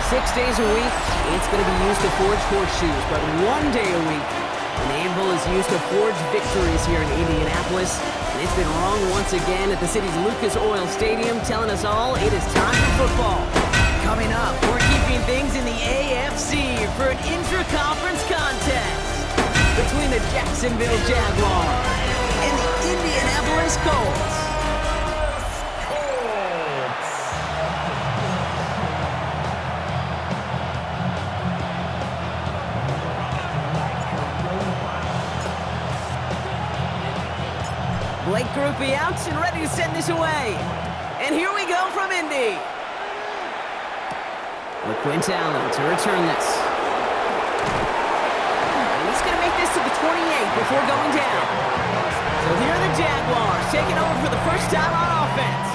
6 days a week, it's going to be used to forge horseshoes, but 1 day a week, an anvil is used to forge victories here in Indianapolis. And it's been wrong once again at the city's Lucas Oil Stadium, telling us all it is time for football. Coming up, we're keeping things in the AFC for an intra-conference contest between the Jacksonville Jaguars and the Indianapolis Colts. Blake Groupie out and ready to send this away. And here we go from Indy. LaQuint Allen to return this. And he's going to make this to the 28 before going down. So here are the Jaguars taking over for the first time on offense.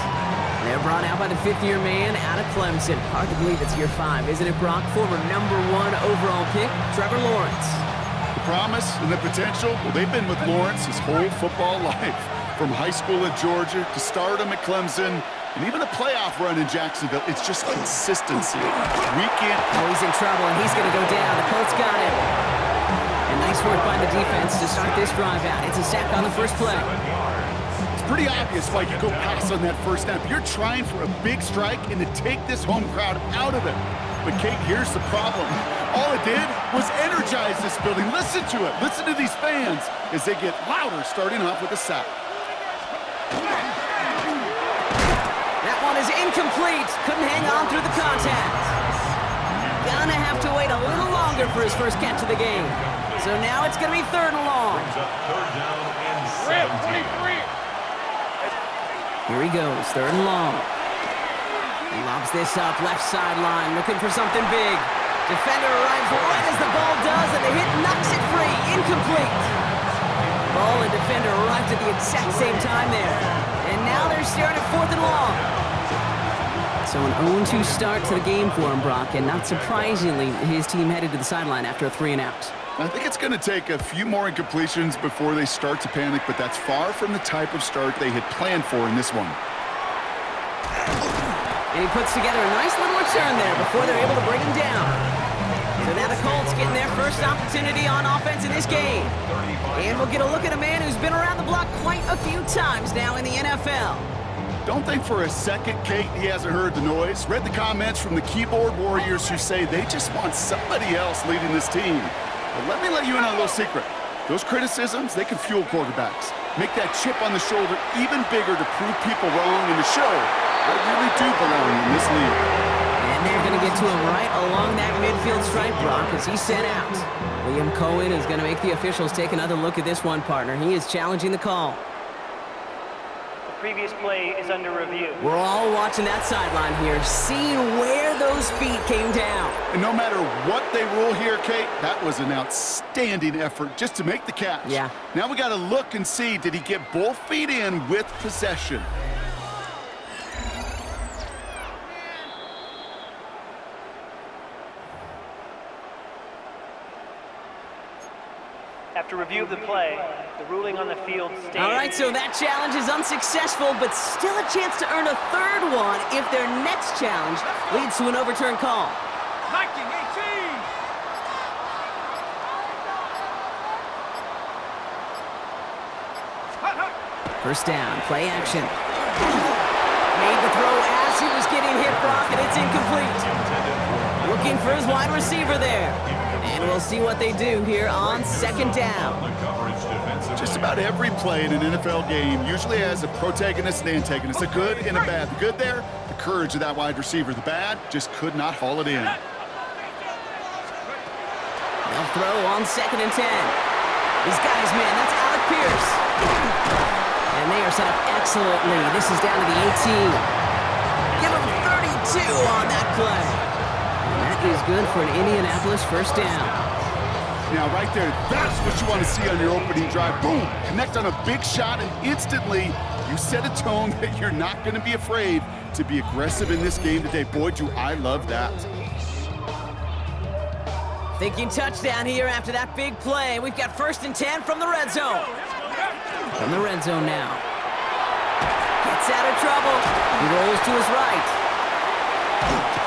They're brought out by the fifth-year man out of Clemson. Hard to believe it's year 5, isn't it, Brock? Former #1 overall pick, Trevor Lawrence. The promise and the potential, well, they've been with Lawrence his whole football life. From high school at Georgia to stardom at Clemson, and even a playoff run in Jacksonville. It's just consistency. Week in. Oh, he's in trouble, and he's going to go down. The Colts got him. And nice work by the defense to start this drive out. It's a sack on the first play. It's pretty obvious why you go pass on that first snap. You're trying for a big strike and to take this home crowd out of it. But, Kate, here's the problem. All it did was energize this building. Listen to it. Listen to these fans as they get louder starting off with a sack. That one is incomplete. Couldn't hang on through the contact. Gonna have to wait a little longer for his first catch of the game. So now it's gonna be 3rd and long. Here he goes, 3rd and long. He lobs this up, left sideline, looking for something big. Defender arrives right as the ball does, and the hit knocks it free. Incomplete. Ball and defender arrived at the exact same time there. And now they're staring at 4th and long. So an 0-2 start to the game for him, Brock, and not surprisingly, his team headed to the sideline after a 3-and-out. I think it's going to take a few more incompletions before they start to panic, but that's far from the type of start they had planned for in this one. And he puts together a nice little return there before they're able to bring him down. So now the Colts getting their first opportunity on offense in this game. And we'll get a look at a man who's been around the block quite a few times now in the NFL. Don't think for a second, Kate, he hasn't heard the noise. Read the comments from the keyboard warriors who say they just want somebody else leading this team. But let me let you in on a little secret. Those criticisms, they can fuel quarterbacks. Make that chip on the shoulder even bigger to prove people wrong and to show I really do belong in this league. And they're going to get to him right along that midfield stripe, Brock, as he's sent out. Liam Cohen is going to make the officials take another look at this one, partner. He is challenging the call. The previous play is under review. We're all watching that sideline here, seeing where those feet came down. And no matter what they rule here, Kate, that was an outstanding effort just to make the catch. Yeah. Now we got to look and see, did he get both feet in with possession? After review of the play, the ruling on the field stands. All right, so that challenge is unsuccessful, but still a chance to earn a 3rd one if their next challenge leads to an overturned call. Viking 18! First down, play action. Made the throw as he was getting hit, Brock, and it's incomplete. Looking for his wide receiver there. And we'll see what they do here on 2nd down. Just about every play in an NFL game usually has a protagonist and antagonist, a good and a bad. The good there, the courage of that wide receiver. The bad, just could not haul it in. They'll throw on 2nd and 10. He's got his man, that's Alec Pierce. And they are set up excellently. This is down to the 18. Give him 32 on that play. That is good for an Indianapolis first down. Now, right there, that's what you want to see on your opening drive. Boom! Connect on a big shot, and instantly you set a tone that you're not going to be afraid to be aggressive in this game today. Boy, do I love that. Thinking touchdown here after that big play. We've got 1st and 10 from the red zone. From the red zone now. Gets out of trouble. He rolls to his right.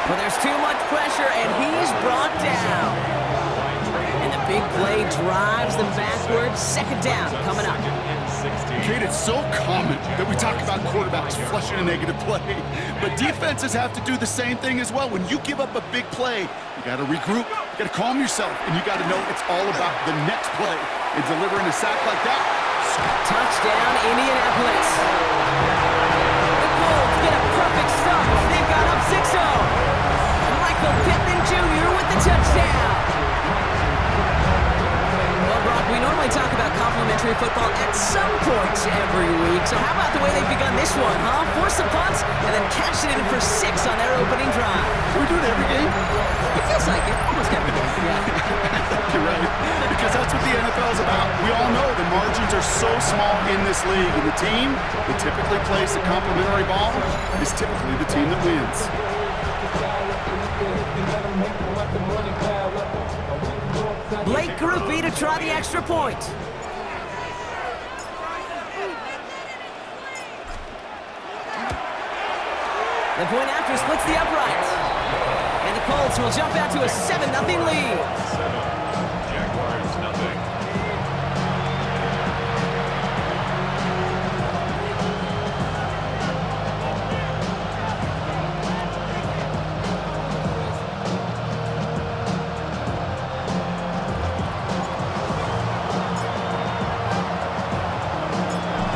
Well, there's too much pressure, and he's brought down. And the big play drives them backwards. Second down coming up. Kate, it's so common that we talk about quarterbacks flushing a negative play, but defenses have to do the same thing as well. When you give up a big play, you got to regroup, you got to calm yourself, and you got to know it's all about the next play. And delivering a sack like that. Touchdown, Indianapolis. The Colts get a perfect start. They've got up 6-0. Michael Pittman Jr. with the touchdown. Well, Brock, we normally talk about complimentary football at some points every week. So how about the way they've begun this one, huh? Force a punt and then cash it in for 6 on their opening drive. Can we do it every game? It feels like it. Almost every game. Yeah. You're right. Because that's what the NFL is about. We all know the margins are so small in this league. And the team that typically plays the complimentary ball is typically the team that wins. Blake Groupie to try the extra point. The point after splits the uprights. And the Colts will jump out to a 7-0 lead. Jaguars nothing.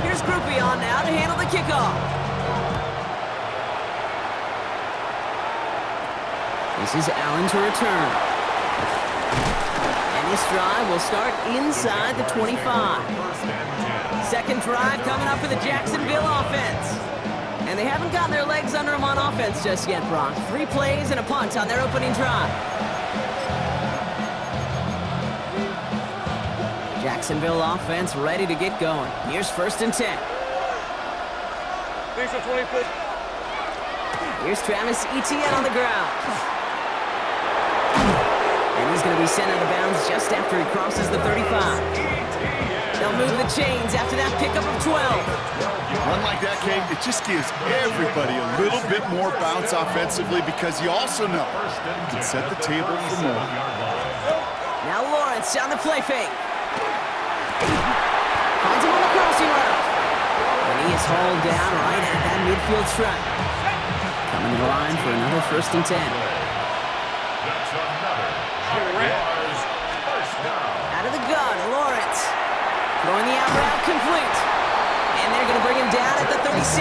Here's Groupie on now to handle the kickoff. This is Allen to return. And this drive will start inside the 25. Second drive coming up for the Jacksonville offense. And they haven't gotten their legs under them on offense just yet, Brock. 3 plays and a punt on their opening drive. Jacksonville offense ready to get going. Here's 1st and 10. Here's Travis Etienne on the ground. And he's going to be sent out of bounds just after he crosses the 35. They'll move the chains after that pickup of 12. Run like that, Kate, it just gives everybody a little bit more bounce offensively because you also know you can set the table for more. Now Lawrence on the play fake. Finds him on the crossing route. And he is hauled down right at that midfield stripe. Coming to the line for another 1st and 10. Out of the gun, Lawrence. Throwing the out route complete. And they're going to bring him down at the 36.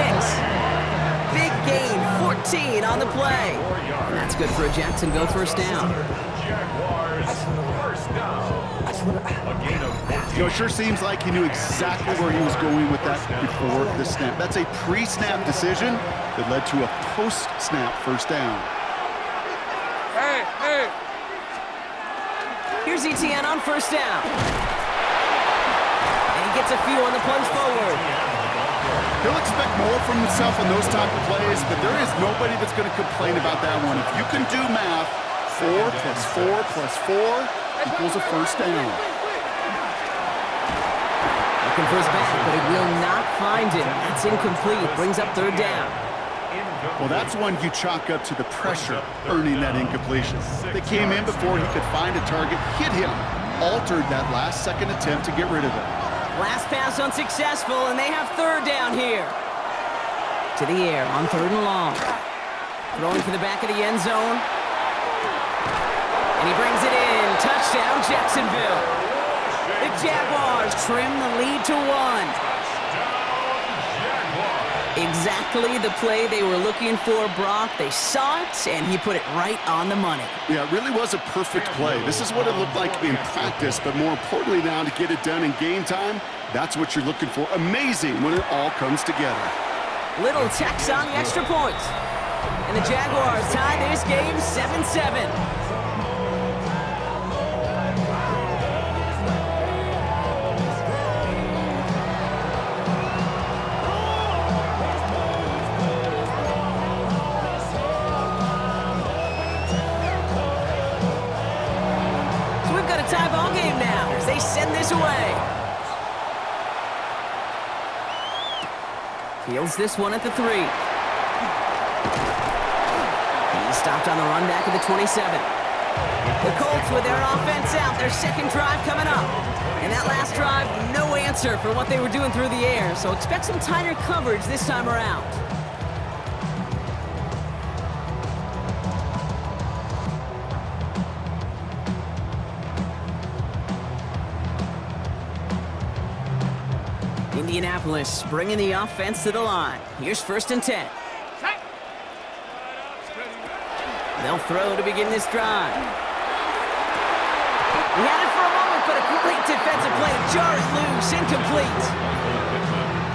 Big gain, 14 on the play. And that's good for a Jacksonville 1st down. You know, it sure seems like he knew exactly where he was going with that before the snap. That's a pre-snap decision that led to a post-snap 1st down. Hey! Here's Etienne on 1st down. And he gets a few on the plunge forward. He'll expect more from himself on those type of plays, but there is nobody that's going to complain about that one. If you can do math, 4 plus 4 plus 4 equals a 1st down. Looking for his back, but he will not find him. That's incomplete. Brings up 3rd down. Well, that's one you chalk up to the pressure earning that incompletion. They came in before he could find a target, hit him, altered that last-second attempt to get rid of it. Last pass unsuccessful, and they have 3rd down here. To the air on 3rd and long. Throwing for the back of the end zone. And he brings it in. Touchdown, Jacksonville. The Jaguars trim the lead to 1. Exactly the play they were looking for, Brock. They saw it, and he put it right on the money. Yeah, it really was a perfect play. This is what it looked like in practice, but more importantly now to get it done in game time, that's what you're looking for. Amazing when it all comes together. Little text on the extra point. And the Jaguars tie this game 7-7. Tie ball game now as they send this away. Fields this one at the 3. He's stopped on the run back at the 27. The Colts with their offense out, their second drive coming up. And that last drive, no answer for what they were doing through the air, so expect some tighter coverage this time around. Indianapolis bringing the offense to the line. Here's 1st and 10. They'll throw to begin this drive. He had it for a moment, but a great defensive play to jar it loose, incomplete.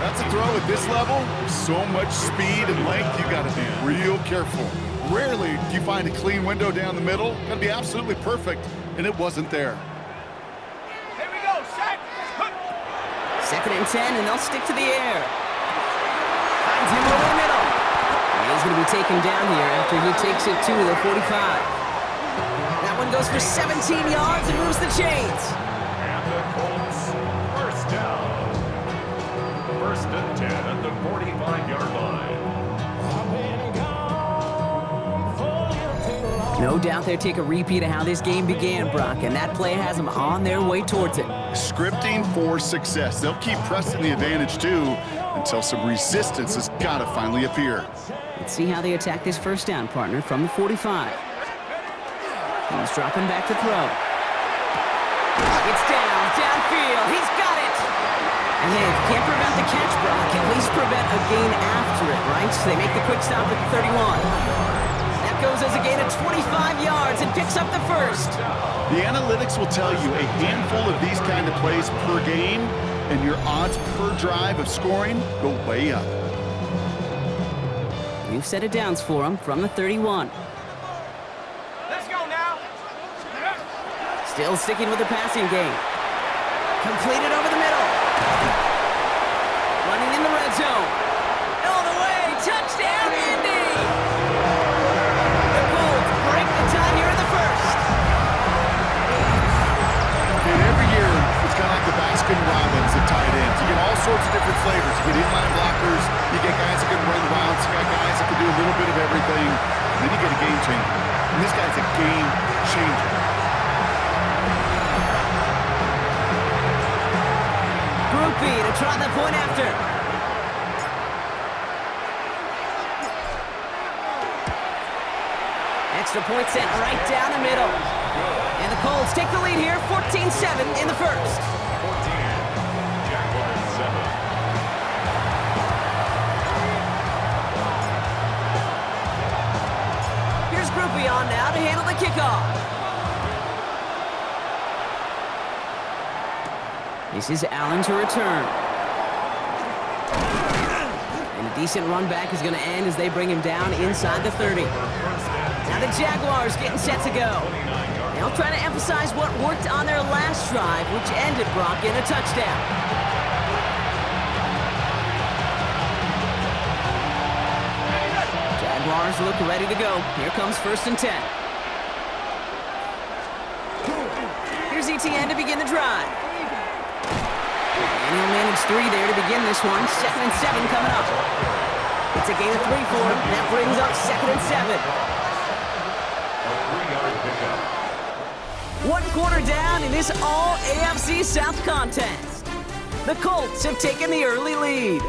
That's a throw at this level. So much speed and length, you gotta be real careful. Rarely do you find a clean window down the middle. Gotta be absolutely perfect, and it wasn't there. Here we go, set. 2nd and 10, and they'll stick to the air. Finds him over the middle. And he's going to be taken down here after he takes it to the 45. That one goes for 17 yards and moves the chains. And the Colts, first down. 1st and 10 at the 45-yard line. No doubt they'll take a repeat of how this game began, Brock, and that play has them on their way towards it. Scripting for success. They'll keep pressing the advantage, too, until some resistance has got to finally appear. Let's see how they attack this first down, partner, from the 45. He's dropping back to throw. It's downfield. He's got it. And hey, if you can't prevent the catch, Brock, at least prevent a gain after it, right? So they make the quick stop at the 31. That goes as a gain of 25 yards and picks up the first. The analytics will tell you a handful of these kind of plays per game, and your odds per drive of scoring go way up. New set of downs for him from the 31. Let's go now. Still sticking with the passing game. Completed over the middle. Running in the red zone. All the way. Touchdown, Indy! The Colts break the tie here in the first. And every year, it's kind of like the Baskin-Robbins of tight ends. You get all sorts of different flavors. You get inline blockers. You get guys that can run routes. You got guys that can do a little bit of everything. And then you get a game changer. And this guy's a game changer. Groupie to try the point after. Extra point sent right down the middle. And the Colts take the lead here, 14-7 in the first. 14, Jaguars 7. Here's Groupie on now to handle the kickoff. This is Allen to return. And a decent run back is going to end as they bring him down inside the 30. Now the Jaguars getting set to go. They'll try to emphasize what worked on their last drive, which ended, Brock, in a touchdown. Jaguars look ready to go. Here comes 1st and 10. Here's ETN to begin the drive. And he'll manage 3 there to begin this one. 2nd and 7 coming up. It's a gain of 3 for him. That brings up 2nd and 7. A 3-yard pickup. 1 quarter down in this all-AFC South contest. The Colts have taken the early lead.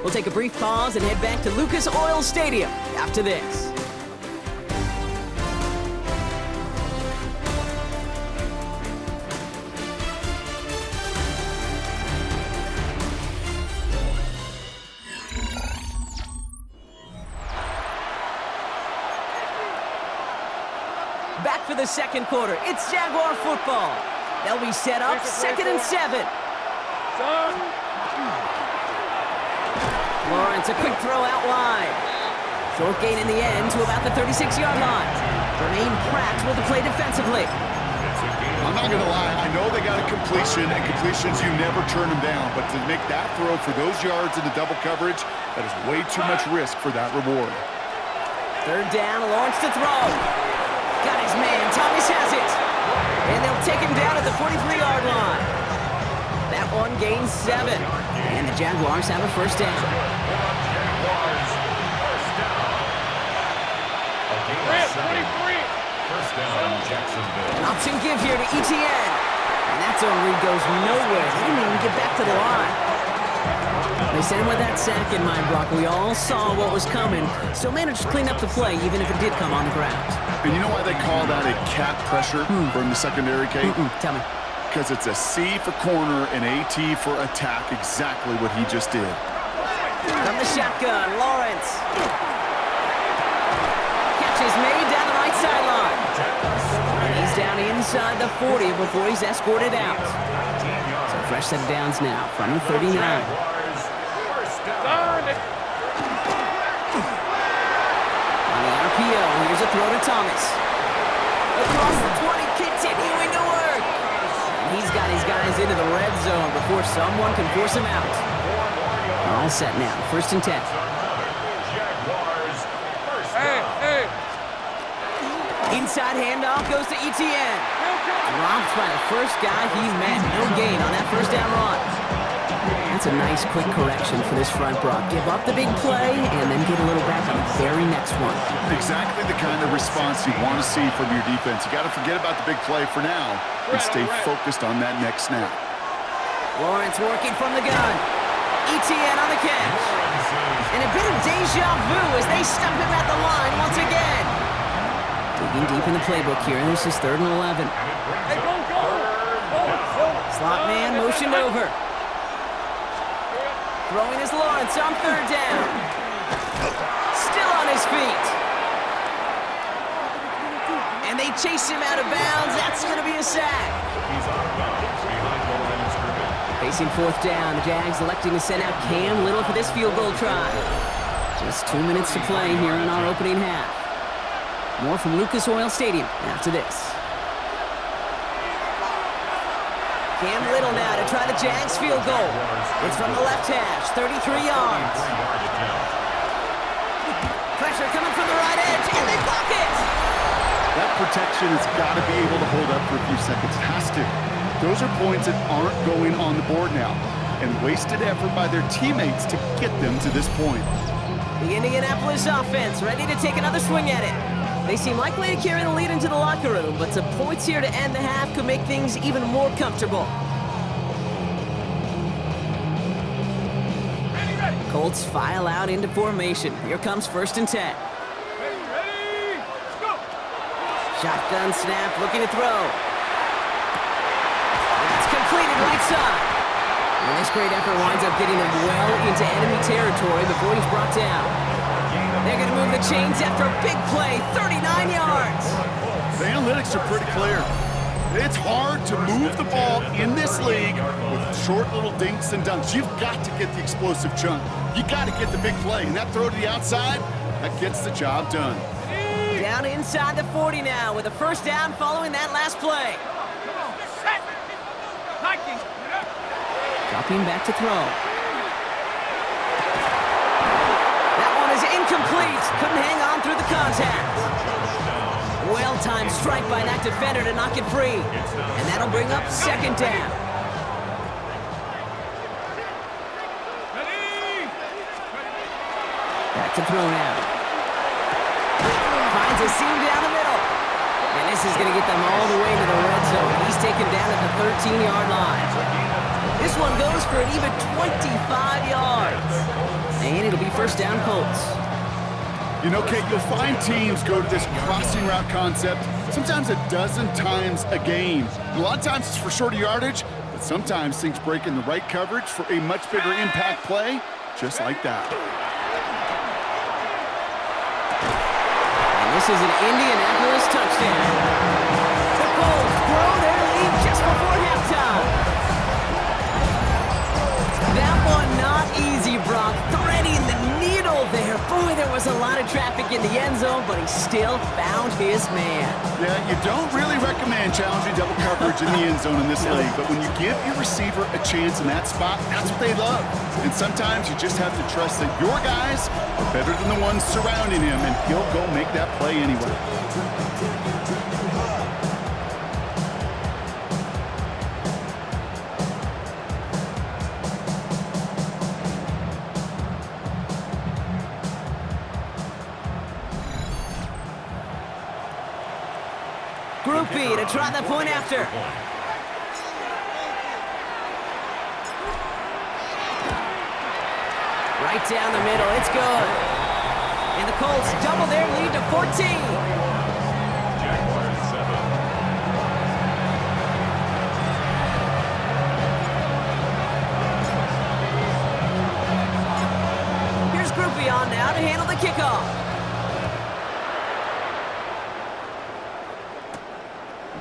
We'll take a brief pause and head back to Lucas Oil Stadium after this. Back for the second quarter. It's Jaguar football. They'll be set up 2nd and 7. Lawrence, a quick throw out wide. Short gain in the end to about the 36-yard line. Remain practical to play defensively. I'm not going to lie. I know they got a completion, and completions, you never turn them down. But to make that throw for those yards into double coverage, that is way too much risk for that reward. 3rd down, Lawrence to throw. Got his man. Thomas has it. And they'll take him down at the 43-yard line. That one gains 7. And the Jaguars have a 1st down. Jaguars, first down. A gain of First down, Jacksonville. An option give here to ETN. And that zone read goes nowhere. He didn't even get back to the line. They sent him with that sack in mind, Brock. We all saw what was coming. Still managed to clean up the play, even if it did come on the ground. And you know why they call that a cap pressure from the secondary, Kate? Tell me. Because it's a C for corner and AT for attack, exactly what he just did. From the shotgun, Lawrence. Catch is made down the right sideline. And he's down inside the 40 before he's escorted out. So fresh set of downs now from the 39. On the RPO, here's a throw to Thomas. Across the 20, continuing to work. And he's got his guys into the red zone before someone can force him out. All set now, 1st and 10. Inside handoff goes to ETN. Dropped by the first guy he met. No gain on that first down run. That's a nice quick correction for this front, Brock. Give up the big play and then get a little back on the very next one. Exactly the kind of response you want to see from your defense. You got to forget about the big play for now and stay focused on that next snap. Lawrence working from the gun. ETN on the catch. And a bit of deja vu as they stop him at the line once again. Digging deep in the playbook here. This is 3rd and 11. Slot man motioned over. Throwing is Lawrence on 3rd down. Still on his feet. And they chase him out of bounds. That's going to be a sack. He's out of bounds behind the line of scrimmage. Facing 4th down, the Jags electing to send out Cam Little for this field goal try. Just 2 minutes to play here in our opening half. More from Lucas Oil Stadium after this. Cam Little now to try the Jags field goal. It's from the left hash, 33 yards. Pressure coming from the right edge, and they block it! That protection has got to be able to hold up for a few seconds. Has to. Those are points that aren't going on the board now, and wasted effort by their teammates to get them to this point. The Indianapolis offense ready to take another swing at it. They seem likely to carry the lead into the locker room, but some points here to end the half could make things even more comfortable. Colts file out into formation. Here comes 1st and 10. Ready? Let's go. Shotgun snap, looking to throw. That's completed right side. And this great effort winds up getting him well into enemy territory before he's brought down. They're going to move the chains after a big play, 39 yards. The analytics are pretty clear. It's hard to move the ball in this league with short little dinks and dunks. You've got to get the explosive chunk. You got to get the big play. And that throw to the outside, that gets the job done. Down inside the 40 now with a 1st down following that last play. Set. Nike. Dropping back to throw. That one is incomplete. Couldn't hang on through the contact. Well-timed strike by that defender to knock it free. And that'll bring up 2nd down. Ready? Back to throw now. Finds a seam down the middle. And this is going to get them all the way to the red zone. He's taken down at the 13-yard line. This one goes for an even 25 yards. And it'll be 1st down Colts. You know, Kate, you'll find teams go to this crossing route concept sometimes a dozen times a game. A lot of times it's for shorter yardage, but sometimes things break in the right coverage for a much bigger impact play, just like that. And this is an Indianapolis touchdown. The Colts grow their lead just before halftime. That one not easy, Brock. Threading the needle there. Boy, there was a lot of traffic in the end zone, but he still found his man. Yeah, you don't really recommend challenging double coverage in the end zone in this league, but when you give your receiver a chance in that spot, that's what they love. And sometimes you just have to trust that your guys are better than the ones surrounding him, and he'll go make that play anyway. Groupie to try the point after. Right down the middle, it's good. And the Colts double their lead to 14. Jaguars 7. Here's Groupie on now to handle the kickoff.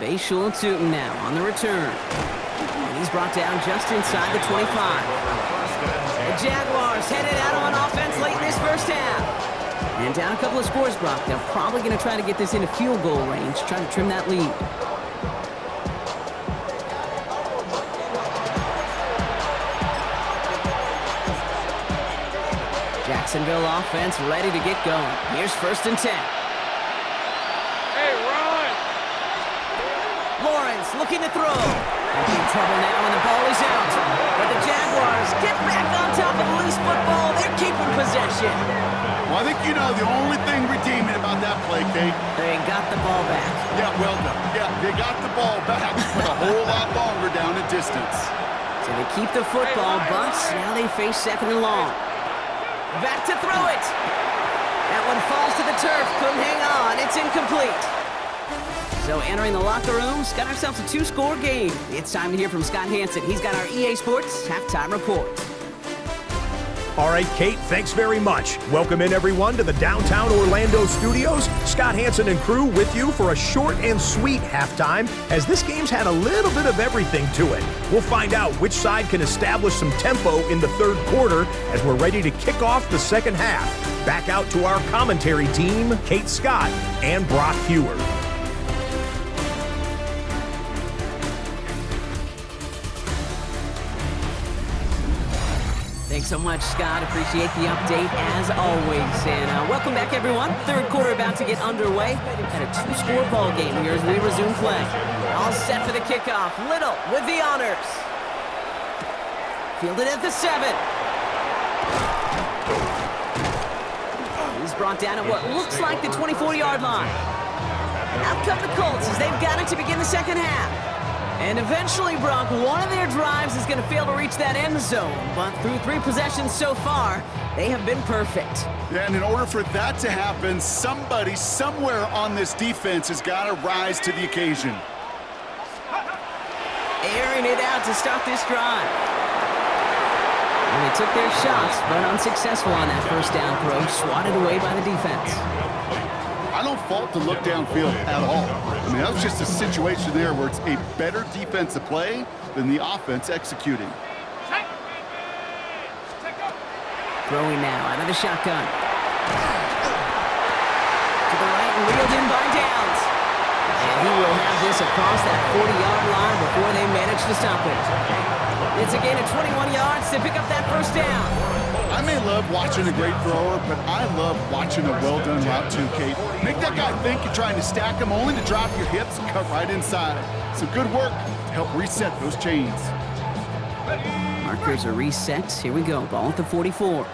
Bayshul and Tootin now on the return. And he's brought down just inside the 25. The Jaguars headed out on offense late in this first half. And down a couple of scores, Brock. They're probably going to try to get this into field goal range, try to trim that lead. Jacksonville offense ready to get going. Here's 1st and 10. Hey, run! Lawrence looking to throw. In trouble now and the ball is out. But the Jaguars get back on top of the loose football. They're keeping possession. Well, I think you know the only thing redeeming about that play, Kate. They got the ball back. Yeah, well done. Yeah, they got the ball back, but a whole lot longer down the distance. So they keep the football, but now they face 2nd and long. Back to throw it. That one falls to the turf. Couldn't hang on. It's incomplete. So entering the locker rooms, got ourselves a 2-score game. It's time to hear from Scott Hansen. He's got our EA Sports halftime report. All right, Kate, thanks very much. Welcome in, everyone, to the downtown Orlando studios. Scott Hansen and crew with you for a short and sweet halftime, as this game's had a little bit of everything to it. We'll find out which side can establish some tempo in the 3rd quarter as we're ready to kick off the 2nd half. Back out to our commentary team, Kate Scott and Brock Hewer. Thanks so much, Scott. Appreciate the update, as always. And welcome back, everyone. 3rd quarter about to get underway. Had a 2-score ball game here as we resume play. All set for the kickoff. Little with the honors. Fielded at the 7. He's brought down at what looks like the 24-yard line. Out come the Colts as they've got it to begin the 2nd half. And eventually, Brock, one of their drives is going to fail to reach that end zone. But through 3 possessions so far, they have been perfect. Yeah, and in order for that to happen, somebody somewhere on this defense has got to rise to the occasion. Airing it out to start this drive. And they took their shots, but unsuccessful on that 1st down throw, swatted away by the defense. I don't fault the look downfield at all. I mean, that was just a situation there where it's a better defensive play than the offense executing. Throwing now out of the shotgun. To the right and reeled in by Downs. And he will have this across that 40-yard line before they manage to stop it. It's a gain of 21 yards to pick up that 1st down. I may love watching a great thrower, but I love watching a well-done route too, Kate. Make that guy think you're trying to stack him only to drop your hips and cut right inside. Some good work to help reset those chains. Markers are reset. Here we go. Ball at the 44.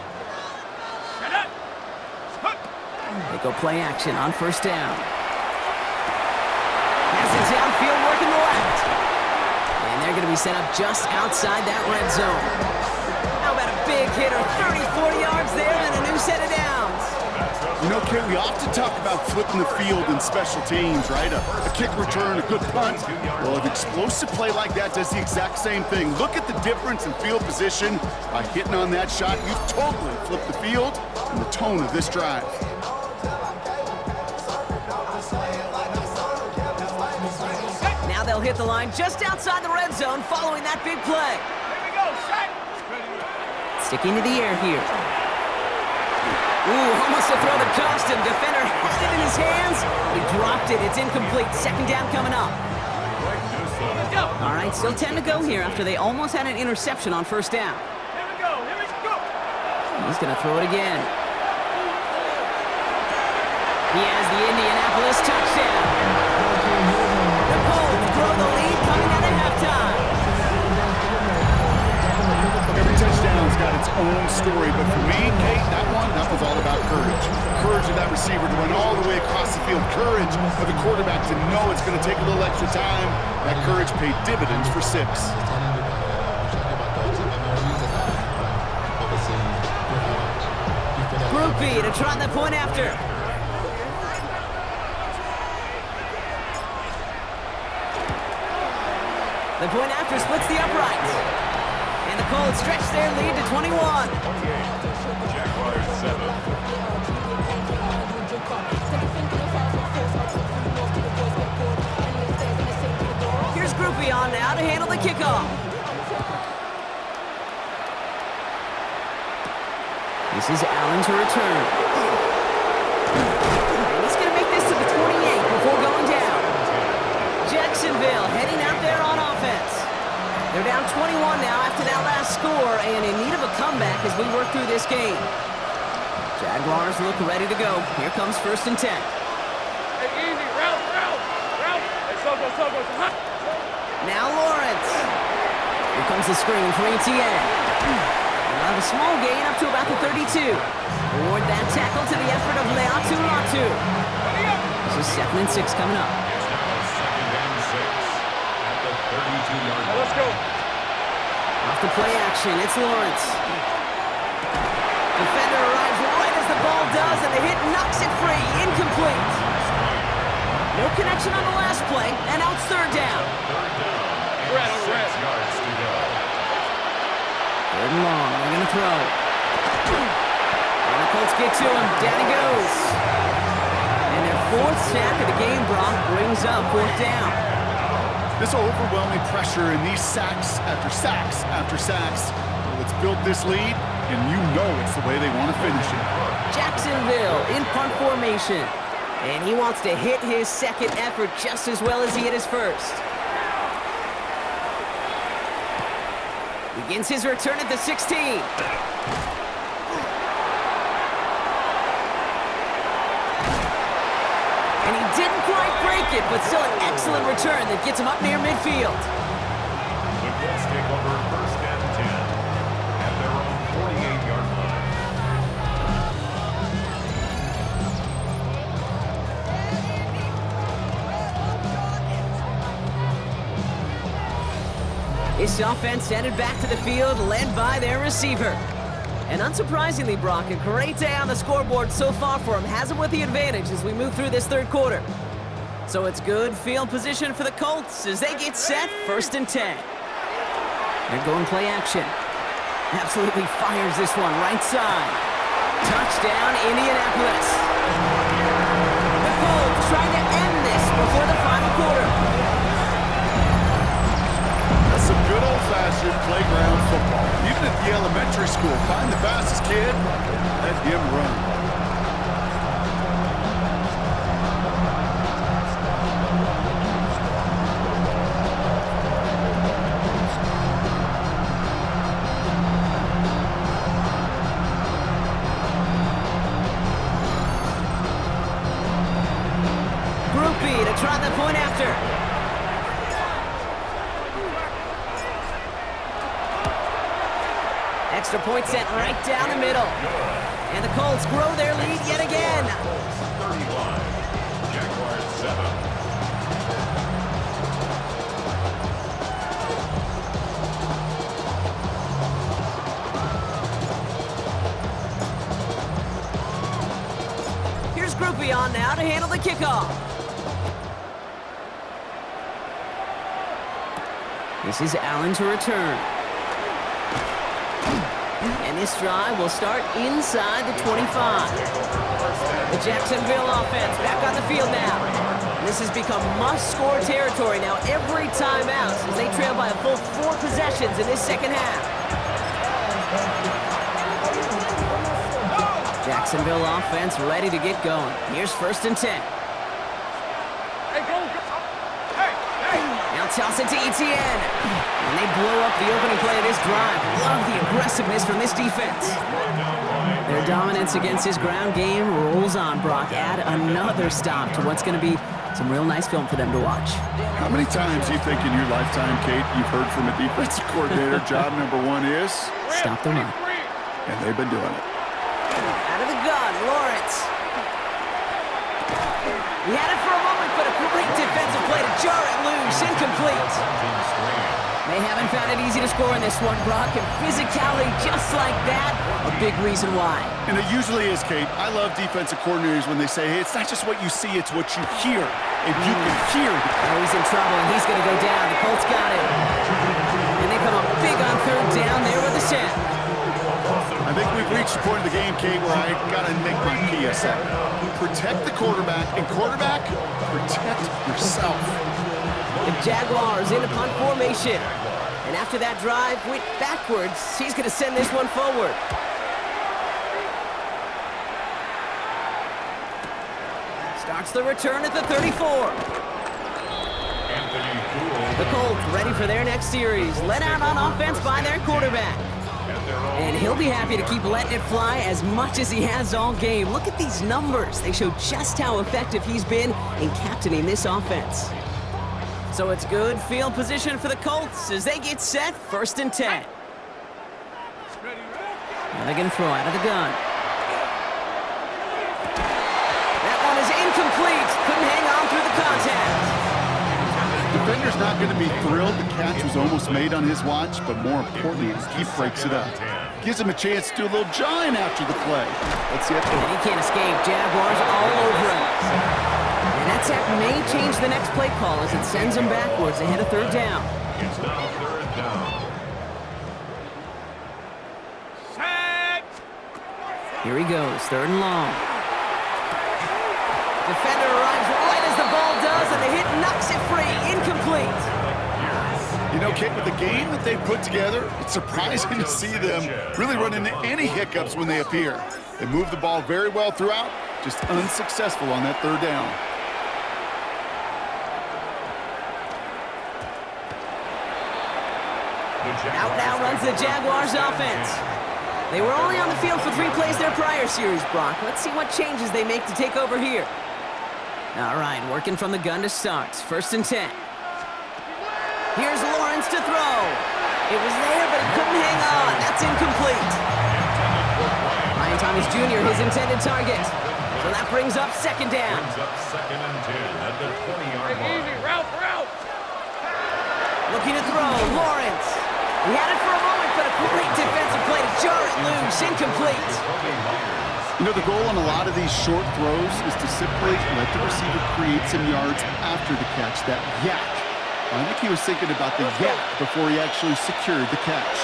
They go play action on 1st down. Has it downfield working the left. And they're going to be set up just outside that red zone. How about a big hitter, 30, 40 yards there, and a new set of downs. You know, Kate, we often talk about flipping the field in special teams, right? A kick return, a good punt. Well, an explosive play like that does the exact same thing. Look at the difference in field position. By hitting on that shot, you've totally flipped the field and the tone of this drive. Now they'll hit the line just outside the red zone following that big play. Here we go, set! Sticking to the air here. Ooh, almost to throw the coast, and defender had it in his hands. He dropped it. It's incomplete. 2nd down coming up. All right, still 10 to go here after they almost had an interception on 1st down. Here we go, here we go! He's going to throw it again. He has the Indianapolis touchdown. The Colts grow the lead coming out of halftime. Every touchdown's got its own story, but for me, Kate, that was all about courage. Courage of that receiver to run all the way across the on-the-field courage of the quarterback to know it's going to take a little extra time. That courage paid dividends for 6. Group B to try the point after. The point after splits the uprights. And the Colts stretch their lead to 21. 28, Jaguars 7. Here's Group B on now to handle the kickoff. This is Allen to return. And he's going to make this to the 28 before going down. Jacksonville heading out there on offense. They're down 21 now after that last score and in need of a comeback as we work through this game. Jaguars look ready to go. Here comes 1st and 10. Hey, easy. Route. Hey, so go. Now Lawrence. Here comes the screen for ETN. They'll have a small gain up to about the 32. Award that tackle to the effort of Leatu Latu. This is 2nd and 6 coming up. Let's go. Off the play action, it's Lawrence. Defender arrives right as the ball does, and the hit knocks it free. Incomplete. No connection on the last play, and now it's 3rd down. 6 yards to go. 3rd and long, they're going to throw. And the Colts get to him. Down he goes. And their 4th sack of the game, Brock, brings up 4th down. This overwhelming pressure and these sacks after sacks after sacks. Well, it's built this lead, and you know it's the way they want to finish it. Jacksonville in punt formation. And he wants to hit his 2nd effort just as well as he hit his 1st. Begins his return at the 16. And he didn't quite break it, but still an excellent return that gets him up near midfield. The Colts take over 1st and 10 at their own 48-yard line. This offense headed back to the field, led by their receiver. And unsurprisingly, Brock, a great day on the scoreboard so far for him. Has him with the advantage as we move through this 3rd quarter. So it's good field position for the Colts as they get set, 1st and 10. They're going play action. Absolutely fires this one right side. Touchdown, Indianapolis. The Colts trying to end this before the final quarter. That's some good old-fashioned playground football. Even at the elementary school, find the fastest kid, let him run. Group B to try the point after. Extra point sent right down the middle. And the Colts grow their lead yet again. 31, Jaguars 7. Here's Group B on now to handle the kickoff. This is Allen to return. And this drive will start inside the 25. The Jacksonville offense back on the field now. This has become must-score territory now every time out since they trail by a full 4 possessions in this 2nd half. Jacksonville offense ready to get going. Here's 1st and 10. Hey, go. Hey. Now toss it to ETN. And they blow up the opening play of this drive. Love the aggressiveness from this defense. Their dominance against his ground game rolls on, Brock. Add another stop to what's going to be some real nice film for them to watch. How many times do you think in your lifetime, Kate, you've heard from a defensive coordinator, job number 1 is? Stop the run. And they've been doing it. Out of the gun, Lawrence. He had it for a moment, but a great defensive play to jar it loose. Incomplete. They haven't found it easy to score in this one, Brock, and physicality just like that, a big reason why. And it usually is, Kate. I love defensive coordinators when they say, hey, it's not just what you see, it's what you hear. And you can hear it. Oh, he's in trouble, and he's going to go down. The Colts got it. And they come up big on third down there with the set. I think we've reached the point of the game, Kate, where I got to make my PSA. Protect the quarterback, and quarterback, protect yourself. The Jaguars in a punt formation. And after that drive went backwards, he's going to send this one forward. Starts the return at the 34. The Colts ready for their next series. Let out on offense by their quarterback. And he'll be happy to keep letting it fly as much as he has all game. Look at these numbers. They show just how effective he's been in captaining this offense. So it's good field position for the Colts as they get set, 1st and 10. Now they're going to throw out of the gun. That one is incomplete. Couldn't hang on through the contact. Defender's not going to be thrilled the catch was almost made on his watch, but more importantly, he breaks it up. Gives him a chance to do a little jawing after the play. Let's see it. And he can't escape. Jaguars all over him. And that sack may change the next play call as it sends him backwards ahead of 3rd down. It's now 3rd down. Sack! Here he goes, 3rd and long. Defender arrives right as the ball does, and the hit knocks it free. Incomplete. You know, Kate, with the game that they've put together, it's surprising to see them really run into any hiccups when they appear. They move the ball very well throughout, just unsuccessful on that 3rd down. Out now runs the Jaguars offense. They were only on the field for 3 plays their prior series, Brock. Let's see what changes they make to take over here. All right, working from the gun to start. 1st and 10. Here's Lawrence to throw. It was there, but he couldn't hang on. That's incomplete. Ryan Thomas Jr., his intended target. So that brings up 2nd down. Brings up 2nd and 10 at the 20-yard line. Easy, route. Looking to throw, Lawrence. He had it for a moment, but a great defensive play to jar it loose. Incomplete. You know, the goal on a lot of these short throws is to simply let the receiver create some yards after the catch, that yak. I think he was thinking about the yak before he actually secured the catch.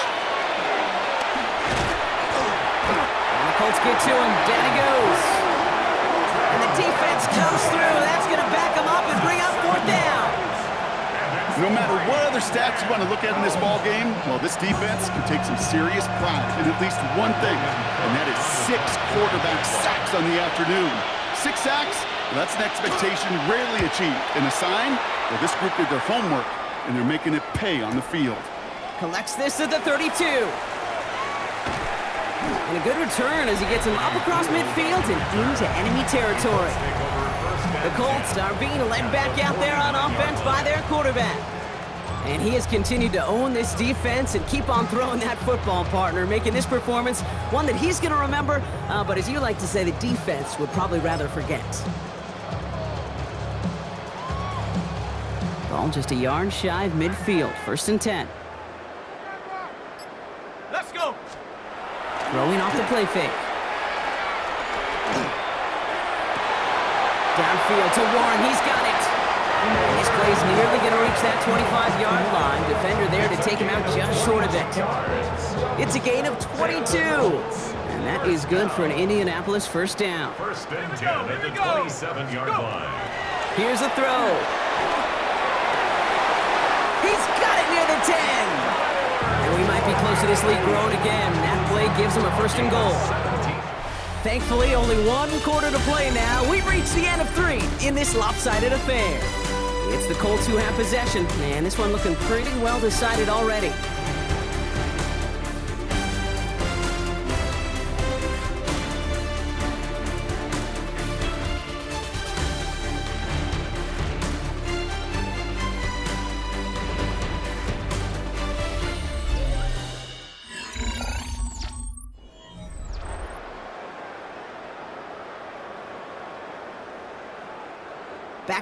And the Colts get to him. Down he goes. And the defense comes through. That's going to back him up and bring up 4th down. No matter what other stats you want to look at in this ball game, well, this defense can take some serious pride in at least one thing, and that is 6 quarterback sacks on the afternoon. 6 sacks? Well, that's an expectation rarely achieved, and a sign, well, this group did their homework, and they're making it pay on the field. Collects this at the 32. And a good return as he gets him up across midfield and into enemy territory. The Colts are being led back out there on offense by their quarterback. And he has continued to own this defense and keep on throwing that football, partner, making this performance one that he's going to remember, but as you like to say, the defense would probably rather forget. Ball just a yard shy of midfield, 1st and 10. Let's go. Throwing off the play fake. Downfield to Warren, he's got it. And this play's nearly going to reach that 25-yard line. Defender there to take him out just short of it. It's a gain of 22. And that is good for an Indianapolis 1st down. 1st and 10 at the 27-yard line. Here's a throw. He's got it near the 10. And we might be close to this lead growing again. That play gives him a 1st and goal. Thankfully, only 1 quarter to play now. We've reached the end of 3 in this lopsided affair. It's the Colts who have possession, and this one looking pretty well decided already.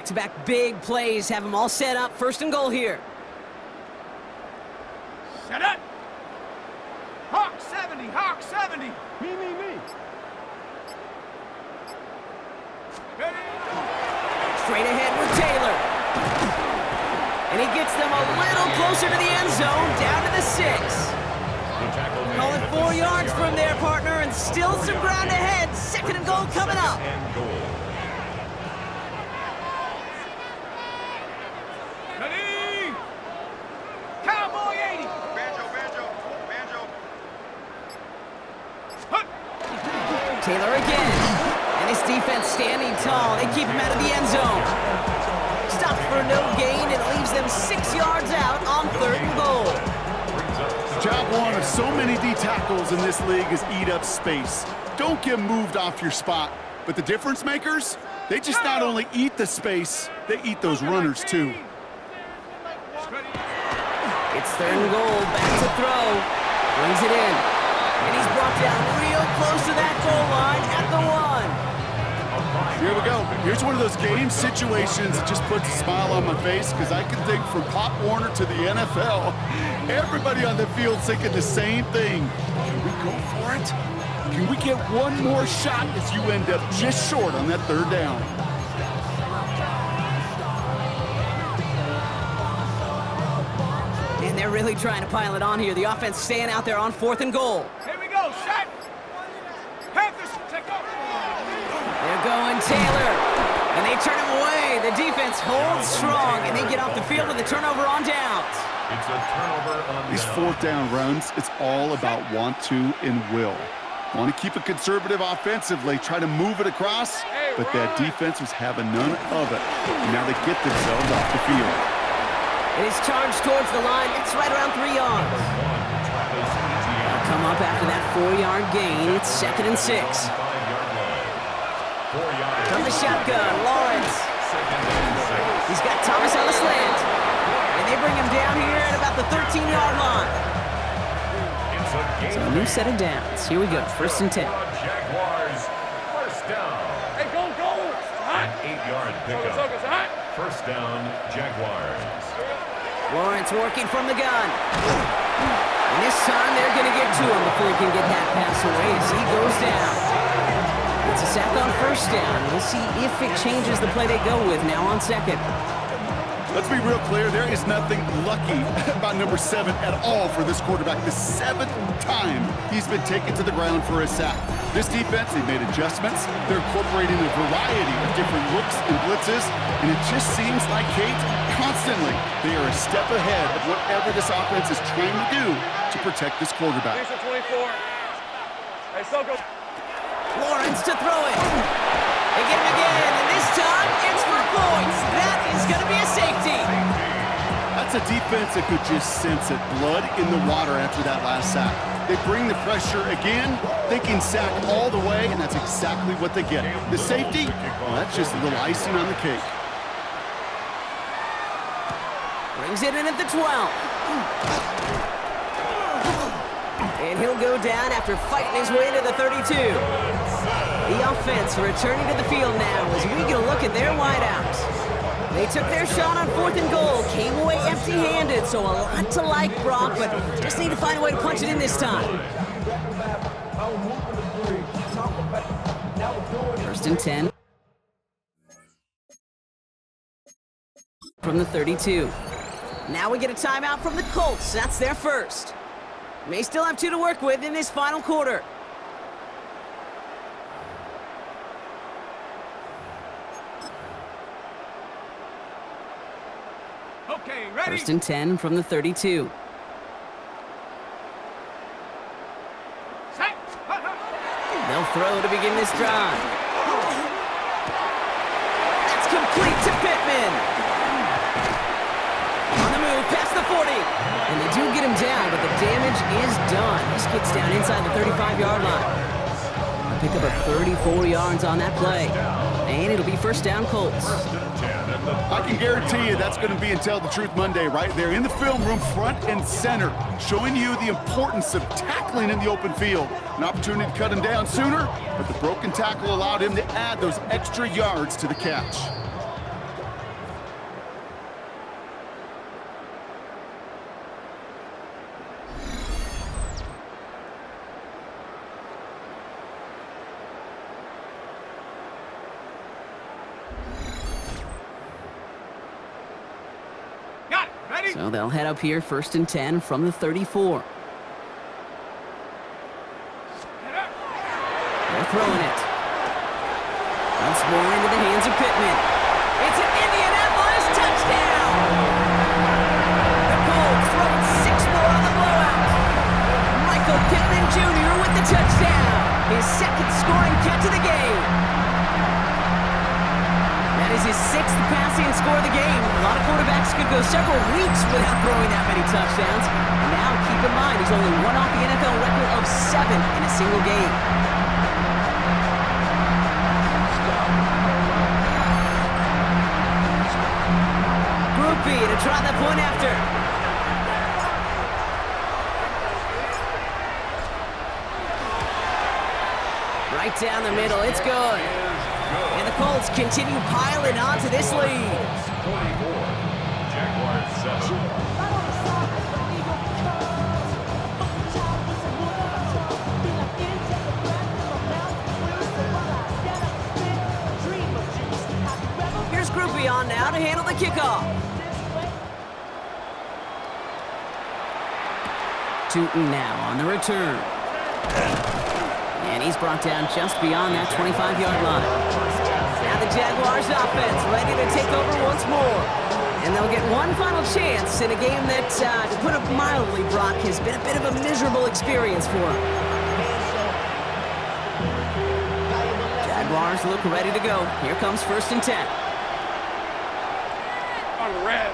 Back-to-back big plays have them all set up. First and goal here. Set up. Hawk 70, Hawk 70. Me. Straight ahead with Taylor. And he gets them a little closer to the end zone, down to the 6. Call it 4 yards from there, partner, and still some ground ahead. Second and goal coming up. Ready? Cowboy 80. Taylor again. And his defense standing tall. They keep him out of the end zone. Stops for no gain and leaves them 6 yards out on third and goal. Job one of so many D tackles in this league is eat up space. Don't get moved off your spot. But the difference makers, they just not only eat the space, they eat those runners too. It's third and goal, back to throw. Brings it in. And he's brought down real close to that goal line at the 1. Here we go. Here's one of those game situations that just puts a smile on my face because I can think from Pop Warner to the NFL. Everybody on the field thinking the same thing. Can we go for it? Can we get one more shot as you end up just short on that third down? And they're really trying to pile it on here. The offense staying out there on fourth and goal. Here we go, shot. Panthers, take off. They're going Taylor, and they turn him away. The defense holds strong, and they get off the field with a turnover on downs. It's a turnover on These fourth down runs, it's all about want to and will. Want to keep it conservative offensively, try to move it across, but that defense was having none of it. And now they get themselves off the field. It is charged towards the line. It's right around 3 yards. They'll come up after that 4-yard gain. It's second and 6. From the shotgun, Lawrence. He's got Thomas on the slant. And they bring him down here at about the 13-yard line. So a new set of downs. Here we go, first and 10. Jaguars, first down. Hey, go. An 8-yard pickup. First down, Jaguars. Lawrence working from the gun. And this time they're going to get to him before he can get that pass away as he goes down. It's a sack on first down. We'll see if it changes the play they go with now on second. Let's be real clear, there is nothing lucky about number 7 at all for this quarterback. The 7th time he's been taken to the ground for a sack. This defense, they've made adjustments. They're incorporating a variety of different looks and blitzes, and it just seems like, Kate, constantly they are a step ahead of whatever this offense is trying to do to protect this quarterback. 24. Hey, Soko. Lawrence to throw it. They get him again, and this time it's for points. That is going to be a safety. That's a defense that could just sense it. Blood in the water after that last sack. They bring the pressure again, thinking sack all the way, and that's exactly what they get. The safety, well, that's just a little icing on the cake. Brings it in at the 12. And he'll go down after fighting his way to the 32. The offense returning to the field now as we get a look at their wideouts. They took their shot on fourth and goal, came away empty-handed, so a lot to like, Brock, but just need to find a way to punch it in this time. First and 10. From the 32. Now we get a timeout from the Colts. That's their first. May still have 2 to work with in this final quarter. Okay, ready? First and 10 from the 32. Set. They'll throw to begin this drive. That's complete to Pittman. On the move, past the 40. And they do get him down, but the damage is done. This gets down inside the 35-yard line. Pick up a 34 yards on that play. And it'll be first down, Colts. I can guarantee you that's going to be in Tell the Truth Monday right there in the film room, front and center, showing you the importance of tackling in the open field. An opportunity to cut him down sooner, but the broken tackle allowed him to add those extra yards to the catch. So they'll head up here, 1st and 10 from the 34. They're throwing it. Once more into the hands of Pittman. It's an Indianapolis touchdown! The Colts throwing 6 more on the blowout. Michael Pittman Jr. with the touchdown. His 2nd scoring catch of the game. That is his 6th passing score of the game. A lot of quarterbacks could go several weeks without throwing that many touchdowns. And now, keep in mind, he's only one off the NFL record of 7 in a single game. Group B to try the point after. Right down the middle, it's good. And the Colts continue piling onto this lead. 24, Jaguars 7. Here's Group B on now to handle the kickoff. Tootin now on the return. And he's brought down just beyond that 25-yard line. Now the Jaguars offense ready to take over once more. And they'll get one final chance in a game that, to put it mildly, Brock, has been a bit of a miserable experience for them. Jaguars look ready to go. Here comes 1st and 10. On the red.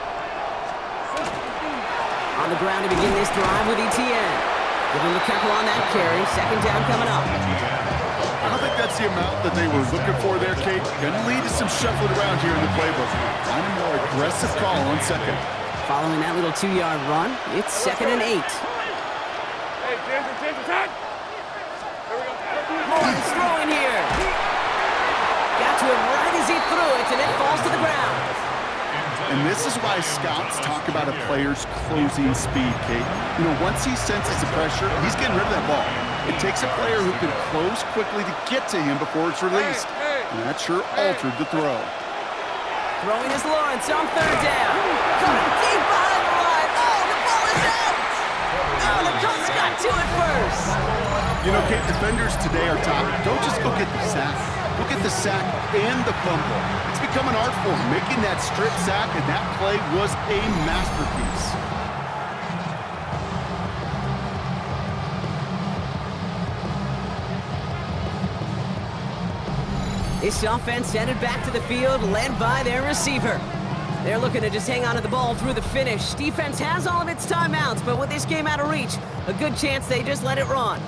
On the ground to begin this drive with ETN. Give him the couple on that carry. 2nd down coming up. I don't think that's the amount that they were looking for there, Kate. Gonna lead to some shuffling around here in the playbook. Find a more aggressive call on 2nd. Following that little 2-yard run, it's 2nd and 8. Hey, James, time. There we go. Lawrence throwing here. Got to him right as he threw it, and it falls to the ground. And this is why scouts talk about a player's closing speed, Kate. You know, once he senses the pressure, he's getting rid of that ball. It takes a player who can close quickly to get to him before it's released. And that sure altered the throw. Throwing is Lawrence on 3rd down. Coming deep behind the line. Oh, the ball is out. Oh, the Colts got to it first. You know, Kate, defenders today are top. Don't just go get the sack. Look at the sack and the fumble. It's become an art form, making that strip sack, and that play was a masterpiece. This offense headed back to the field, led by their receiver. They're looking to just hang on to the ball through the finish. Defense has all of its timeouts, but with this game out of reach, a good chance they just let it run.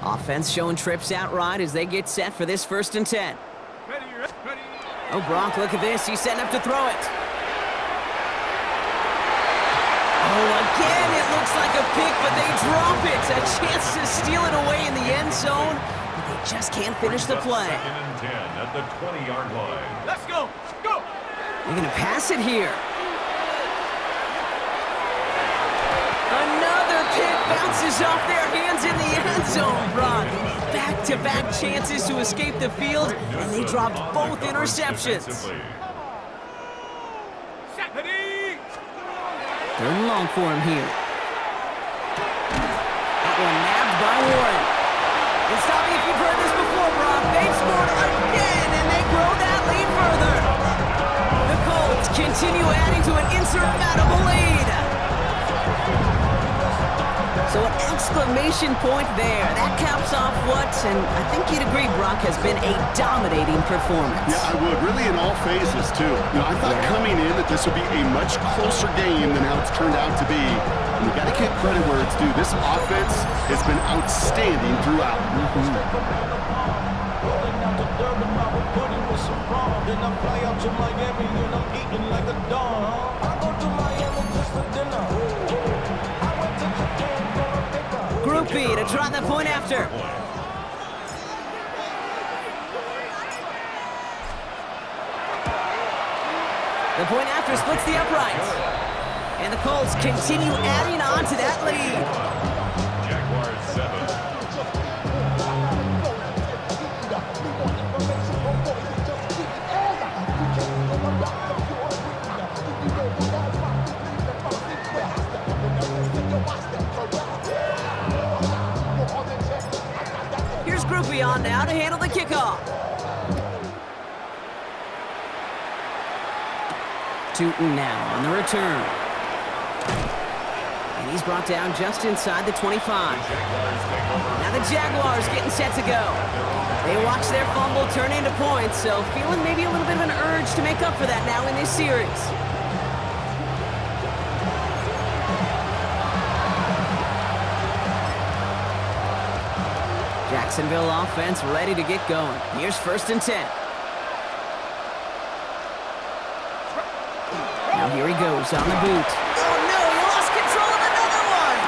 Offense showing trips out right as they get set for this 1st and 10. Ready. Oh, Brock, look at this. He's setting up to throw it. Oh, again, it looks like a pick, but they drop it. A chance to steal it away in the end zone, but they just can't finish the play. 2nd and 10 at the 20-yard line. Let's go. Go. They're going to pass it here. Another pick bounces off their hands in the end zone, Brock. Back-to-back chances to escape the field, and they dropped both interceptions. 3rd and long for him here. That one nabbed by Warren. And stop me if you've heard this before, Brock. They've scored again, and they grow that lead further. The Colts continue adding to an insurmountable lead. So an exclamation point there. That caps off what, and I think you'd agree, Brock, has been a dominating performance. Yeah, I would. Really in all phases, too. You know, I thought coming in that this would be a much closer game than how it's turned out to be. And you got to give credit where it's due. This offense has been outstanding throughout. Group B to try the point after. The point after splits the uprights. And the Colts continue adding on to that lead. Jaguars 7. now to handle the kickoff. Tootin now on the return. And he's brought down just inside the 25. Now the Jaguars getting set to go. They watch their fumble turn into points, so feeling maybe a little bit of an urge to make up for that now in this series. Jacksonville offense ready to get going. Here's 1st and 10. Now here he goes on the boot. Oh no, he lost control of another one!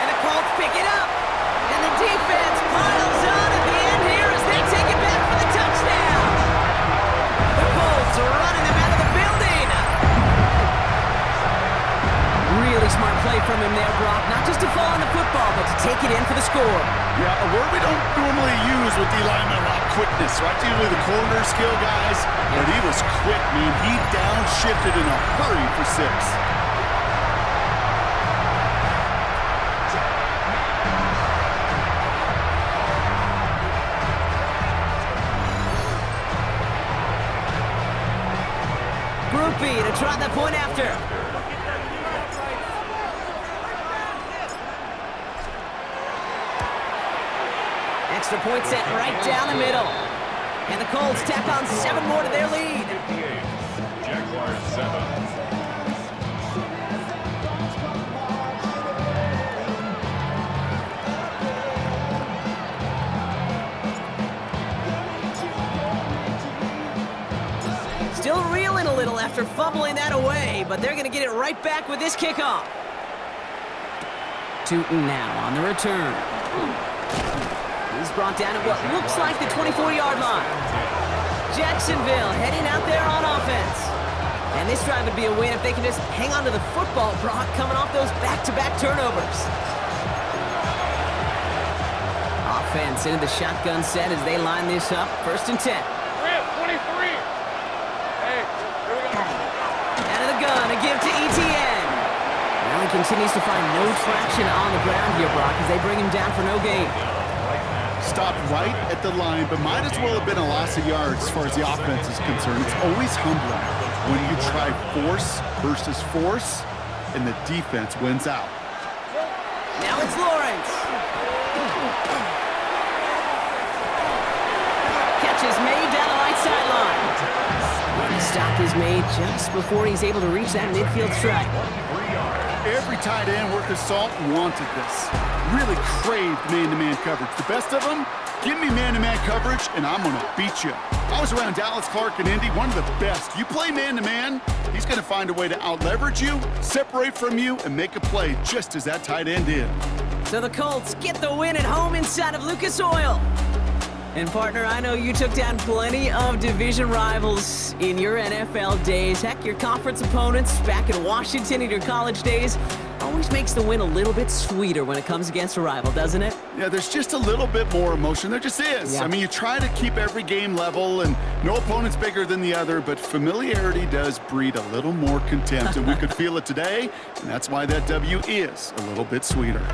And the Colts pick it up. And the defense piles on at the end here as they take it back for the touchdown. The Colts are running them out of the building. Really smart play from him there, Brock. Not just to fall on the football, but to take it in for the score. Yeah, a word we don't normally use with the lineman, a lot of quickness, right? Usually the corner skill guys, but he was quick, man. He downshifted in a hurry for 6. Groupie to try the point after. Extra point set right down the middle. And the Colts tack on 7 more to their lead. Jaguars 7. Still reeling a little after fumbling that away, but they're going to get it right back with this kickoff. Tootin now on the return. He's brought down at what looks like the 24-yard line. Jacksonville heading out there on offense. And this drive would be a win if they can just hang on to the football, Brock, coming off those back-to-back turnovers. Offense into the shotgun set as they line this up. 1st and 10. 23. Hey, here we go. Out of the gun, a give to ETN. Now he continues to find no traction on the ground here, Brock, as they bring him down for no gain. Stopped right at the line, but might as well have been a loss of yards as far as the offense is concerned. It's always humbling when you try force versus force, and the defense wins out. Now it's Lawrence. Catch is made down the right sideline. The stop is made just before he's able to reach that midfield strike. Every tight end worth his salt wanted this. Really craved man-to-man coverage. The best of them, give me man-to-man coverage, and I'm going to beat you. I was around Dallas Clark and Indy, one of the best. You play man-to-man, he's going to find a way to out-leverage you, separate from you, and make a play just as that tight end did. So the Colts get the win at home inside of Lucas Oil. And partner, I know you took down plenty of division rivals in your NFL days. Heck, your conference opponents back in Washington in your college days. Always makes the win a little bit sweeter when it comes against a rival, doesn't it? Yeah, there's just a little bit more emotion. There just is. Yeah. I mean, you try to keep every game level, and no opponent's bigger than the other, but familiarity does breed a little more contempt, and we could feel it today, and that's why that W is a little bit sweeter.